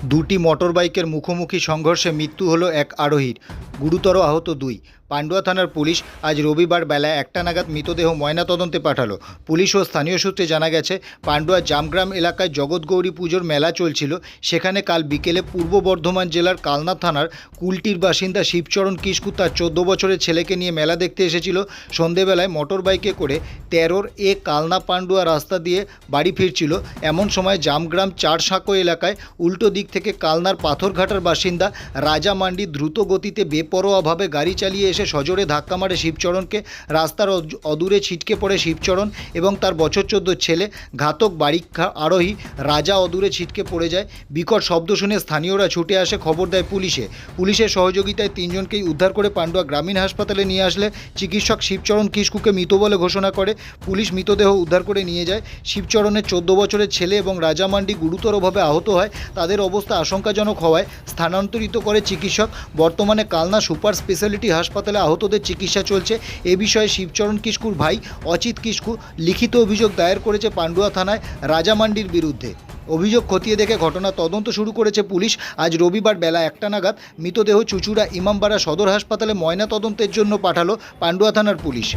দুটি মোটরবাইকের মুখোমুখি সংঘর্ষে মৃত্যু হলো এক আরোহীর, গুরুতর আহত দুই। পান্ডুয়া থানার পুলিশ আজ রবিবার বেলা 1টা নাগাদ মৃতদেহ ময়নাতদন্তে পাঠালো। পুলিশ ও স্থানীয় সূত্রে জানা গেছে, পান্ডুয়া জামগ্রাম এলাকায় জগৎগৌরী পুজোর মেলা চলছিল। সেখানে কাল বিকেলে পূর্ব বর্ধমান জেলার কালনা থানার কুলটির বাসিন্দা শিবচরণ কিস্কু তার 14 বছরের ছেলেকে নিয়ে মেলা দেখতে এসেছিল। সন্ধেবেলায় মোটরবাইকে করে 13 এ কালনা পান্ডুয়া রাস্তা দিয়ে বাড়ি ফিরছিল। এমন সময় জামগ্রাম চারসাঁকো এলাকায় উল্টো দিক থেকে কালনার পাথরঘাটার বাসিন্দা রাজা মান্ডি দ্রুত গতিতে বেপরোয়াভাবে গাড়ি চালিয়ে এসে সজোরে ধাক্কা মারে শিবচরণকে। রাস্তার অদূরে ছিটকে পড়ে শিবচরণ এবং তার বছর 14 ছেলে। ঘাতক বারিক আরোহী রাজা অদূরে ছিটকে পড়ে যায়। বিকট শব্দ শুনে স্থানীয়রা ছুটে আসে, খবর দেয় পুলিশে। পুলিশের সহযোগিতায় 3 জনকেই উদ্ধার করে পান্ডুয়া গ্রামীণ হাসপাতালে নিয়ে আসলে চিকিৎসক শিবচরণ কিস্কুকে মৃত বলে ঘোষণা করে। পুলিশ মৃতদেহ উদ্ধার করে নিয়ে যায়। শিবচরণের 14 বছরের ছেলে এবং রাজা মান্ডি গুরুতরভাবে আহত হয়। তাদের অবস্থা আশঙ্কাজনক হওয়ায় স্থানান্তরিত করে চিকিৎসক। বর্তমানে কালনা সুপার স্পেশালিটি হাসপাতালে আহতদের চিকিৎসা চলছে। এ বিষয়ে শিবচরণ কিস্কুর ভাই অচিত কিস্কু লিখিত অভিযোগ দায়ের করেছে পান্ডুয়া থানায় রাজা মান্ডির বিরুদ্ধে। অভিযোগ খতিয়ে দেখে ঘটনা তদন্ত শুরু করেছে পুলিশ। আজ রবিবার বেলা 1টা নাগাদ মৃতদেহ চুঁচুড়া ইমামবাড়া সদর হাসপাতালে ময়নাতদন্তের জন্য পাঠালো পান্ডুয়া থানার পুলিশ।